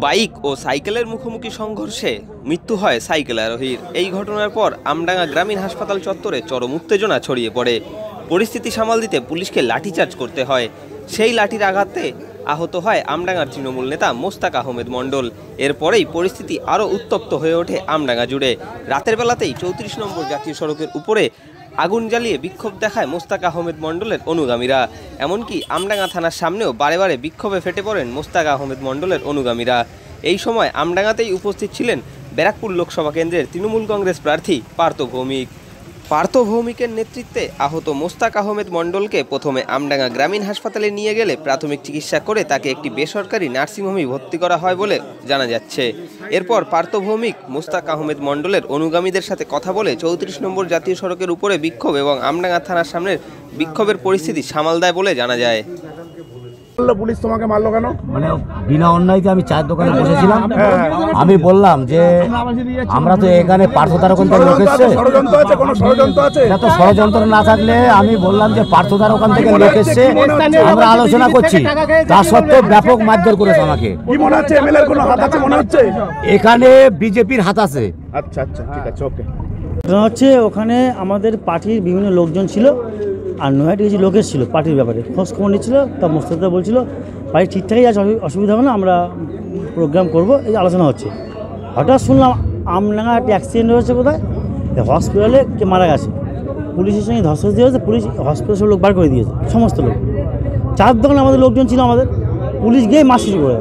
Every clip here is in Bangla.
বাইক ও সাইকেলের মুখোমুখি সংঘর্ষে মৃত্যু হয় সাইকেল আরোহীর। এই ঘটনার পর আমডাঙ্গা গ্রামীণ হাসপাতাল চত্বরে চরম উত্তেজনা ছড়িয়ে পড়ে। পরিস্থিতি সামাল দিতে পুলিশকে লাঠিচার্জ করতে হয়। সেই লাঠির আঘাতে আহত হয় আমডাঙ্গার তৃণমূল নেতা মোস্তাক আহমেদ মণ্ডল। এরপরেই পরিস্থিতি আরও উত্তপ্ত হয়ে ওঠে আমডাঙ্গা জুড়ে। রাতের বেলাতেই 34 নম্বর জাতীয় সড়কের উপরে আগুন জ্বালিয়ে বিক্ষোভ দেখায় মোস্তাক আহমেদ মণ্ডলের অনুগামীরা। এমনকি আমডাঙ্গা থানার সামনেও বারে বারে বিক্ষোভে ফেটে পড়েন মোস্তাক আহমেদ মণ্ডলের অনুগামীরা। এই সময় আমডাঙ্গাতেই উপস্থিত ছিলেন ব্যারাকপুর লোকসভা কেন্দ্রের তৃণমূল কংগ্রেস প্রার্থী পার্থ ভৌমিক। পার্থ ভৌমিকের নেতৃত্বে আহত মোস্তাক আহমেদ মণ্ডলকে প্রথমে আমডাঙ্গা গ্রামীণ হাসপাতালে নিয়ে গেলে প্রাথমিক চিকিৎসা করে তাকে একটি বেসরকারি নার্সিংহোমে ভর্তি করা হয় বলে জানা যাচ্ছে। এরপর পার্থ ভৌমিক মোস্তাক আহমেদ মণ্ডলের অনুগামীদের সাথে কথা বলে 34 নম্বর জাতীয় সড়কের উপরে বিক্ষোভ এবং আমডাঙ্গা থানার সামনের বিক্ষোভের পরিস্থিতি সামাল দেয় বলে জানা যায়। পুলিশ তোমাকে মারলো কেন? মানে বিনা অন্যায়তে আমি চায়ের দোকানে বসেছিলাম। আমি বললাম যে আমরা তো এখানে পার্থতার ওখান থেকে লোক এসছে, এত ষড়যন্ত্র না থাকলে আমি বললাম যে পার্থতার ওখান থেকে লোক এসছে, আমরা আলোচনা করছি। তা সত্ত্বেও ব্যাপক মারধর করেছে আমাকে। কি মনে হচ্ছে এমএলএর কোনো হাত আছে মনে হচ্ছে? এখানে বিজেপির হাত আছে। আচ্ছা আচ্ছা ঠিক আছে ওকে। হচ্ছে ওখানে আমাদের পার্টির বিভিন্ন লোকজন ছিল আর নয়টি কিছু লোকের ছিল পার্টির ব্যাপারে খোঁজ খবর নিচ্ছিল। তা মোস্তাকদা বলছিল পার্টি ঠিকঠাকই আছে, অসুবিধা হবে না, আমরা প্রোগ্রাম করবো, এই আলোচনা হচ্ছে। হঠাৎ শুনলাম আমডাঙ্গা একটা অ্যাক্সিডেন্ট হয়েছে, কোথায় হসপিটালে কে মারা গেছে, পুলিশের সঙ্গে ধস্তাধস্তি হয়েছে, পুলিশ হসপিটাল সব লোক বার করে দিয়েছে, সমস্ত লোক। চার দোকানে আমাদের লোকজন ছিল, আমাদের পুলিশ গিয়ে মাছ শুরু করে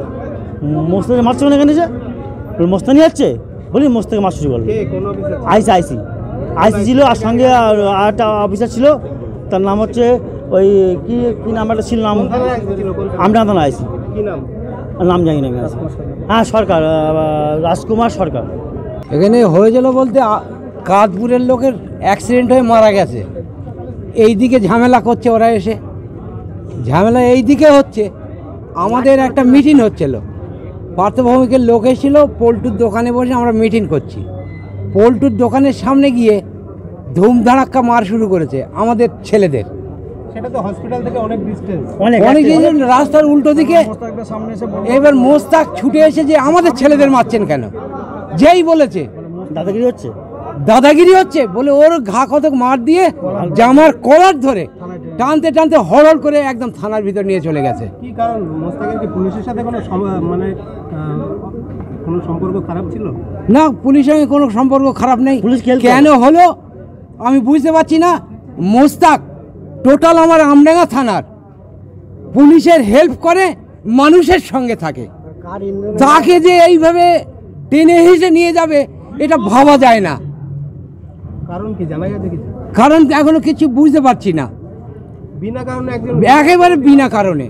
মোস্তাকে মারছে কেন এখানে, মোস্তা নিয়ে যাচ্ছে বলি মোস্তাকে মাছ শুরু করলো। আইসি ছিল আর সঙ্গে আর একটা অফিসার ছিল, তার নাম হচ্ছে ওই কি নাম্বারটা ছিল, নাম আমডাঙ্গা থানা আইসি, নাম জানি না। হ্যাঁ সরকার, রাজকুমার সরকার। এখানে হয়েছিল বলতে কাঁদপুরের লোকের অ্যাক্সিডেন্ট হয়ে মারা গেছে। এই দিকে ঝামেলা করছে ওরা, এসে ঝামেলা এই দিকে হচ্ছে। আমাদের একটা মিটিং হচ্ছিল, পার্থ ভৌমিকের লোক এসেছিল, পোল্টুর দোকানে বসে আমরা মিটিং করছি। পোল্টুর দোকানের সামনে গিয়ে ধুমধাড়াক্কা মার শুরু করেছে আমাদের ছেলেদের। সেটা তো হসপিটাল থেকে অনেক ডিস্টেন্স, অনেক রাস্তার উল্টো দিকে। এবার মোস্তাক ছুটে এসে যে আমাদের ছেলেদের মারছেন কেন, যেই বলেছে দাদাগিরি হচ্ছে বলে ওর ঘা কতক মার দিয়ে জামার কলার ধরে টানতে টানতে হড়হড় করে একদম থানার ভিতর নিয়ে চলে গেছে। কি কারণ? মোস্তাকের কি পুলিশের সাথে কোনো মানে কোনো সম্পর্ক খারাপ ছিল? না, পুলিশের সঙ্গে কোনো সম্পর্ক খারাপ নেই। কেন হলো আমি বুঝতে পারছি না। মোস্তাক টোটাল আমার আমডাঙ্গা থানার পুলিশের হেল্প করে, মানুষের সঙ্গে থাকে, তাকে যে এইভাবে টেনে হেসে নিয়ে যাবে এটা ভাবা যায় না। কারণ কি জানা গেছে? কারণ এখনো কিছু বুঝতে পারছি না। বিনা কারণে একেবারে বিনা কারণে।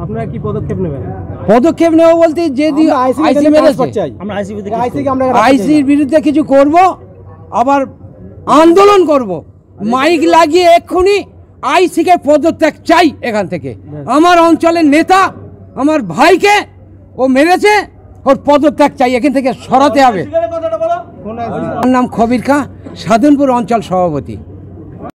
আপনারা কি পদক্ষেপ নেবেন? পদক্ষেপ নেব বলতে যদি আইসির বিরুদ্ধে কিছু করব, আবার আন্দোলন করব, মাইক লাগিয়ে এক্ষুনি আইসিকে পদত্যাগ চাই এখান থেকে। আমার অঞ্চলের নেতা আমার ভাইকে ও মেরেছে, ওর পদত্যাগ চাই, এখান থেকে সরাতে হবে। আমার নাম খবির খাঁ, সাধনপুর অঞ্চল সভাপতি।